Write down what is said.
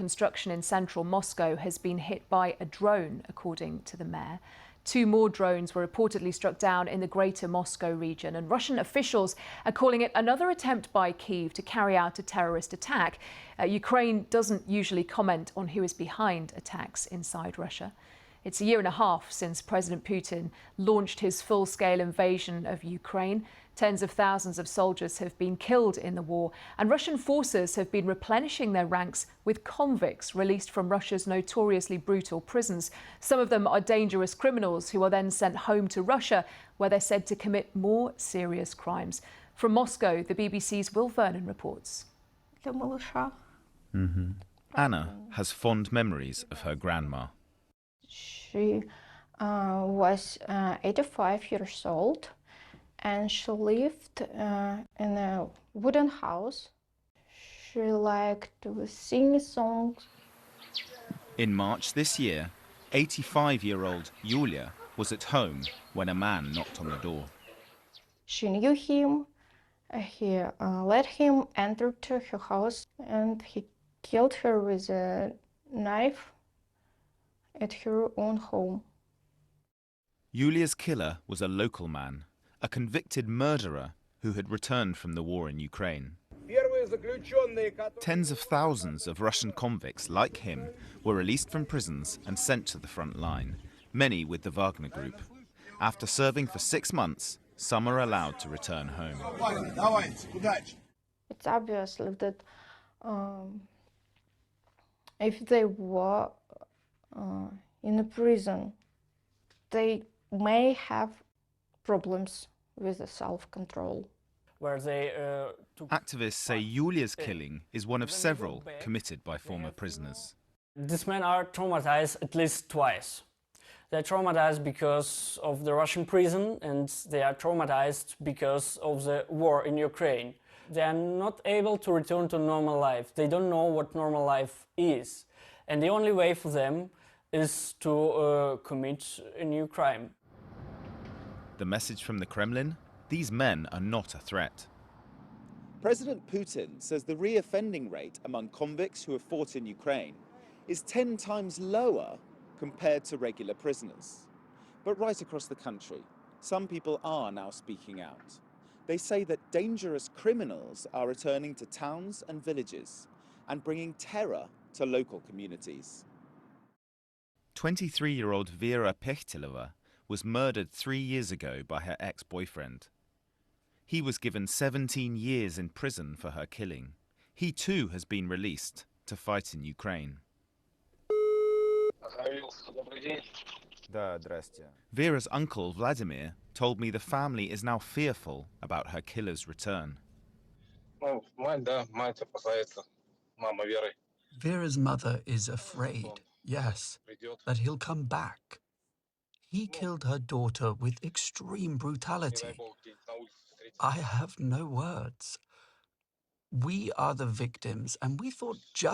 construction in central Moscow has been hit by a drone, according to the mayor. 2 more drones were reportedly struck down in the greater Moscow region, and Russian officials are calling it another attempt by Kyiv to carry out a terrorist attack. Ukraine doesn't usually comment on who is behind attacks inside Russia. It's a year and a half since President Putin launched his full-scale invasion of Ukraine. Tens of thousands of soldiers have been killed in the war, and Russian forces have been replenishing their ranks with convicts released from Russia's notoriously brutal prisons. Some of them are dangerous criminals who are then sent home to Russia, where they're said to commit more serious crimes. From Moscow, the BBC's Will Vernon reports. Anna has fond memories of her grandma. She was 85 years old, and she lived in a wooden house. She liked to sing songs. In March this year, 85-year-old Yulia was at home when a man knocked on the door. She knew him. He let him enter to her house, and he killed her with a knife at her own home. Yulia's killer was a local man, a convicted murderer who had returned from the war in Ukraine. Tens of thousands of Russian convicts like him were released from prisons and sent to the front line, many with the Wagner group. After serving for 6 months, some are allowed to return home. It's obvious that if they were in a prison, they may have problems with self-control. Activists say Yulia's killing is one of several committed by former prisoners. These men are traumatized at least twice. They're traumatized because of the Russian prison, and they are traumatized because of the war in Ukraine. They are not able to return to normal life. They don't know what normal life is. And the only way for them is to commit a new crime. The message from the Kremlin? These men are not a threat. President Putin says the reoffending rate among convicts who have fought in Ukraine is 10 times lower compared to regular prisoners. But right across the country, some people are now speaking out. They say that dangerous criminals are returning to towns and villages and bringing terror to local communities. 23-year-old Vera Pechtilova was murdered 3 years ago by her ex-boyfriend. He was given 17 years in prison for her killing. He too has been released to fight in Ukraine. Vera's uncle Vladimir told me the family is now fearful about her killer's return. Vera's mother is afraid, yes, that he'll come back. He killed her daughter with extreme brutality. I have no words. We are the victims, and we thought just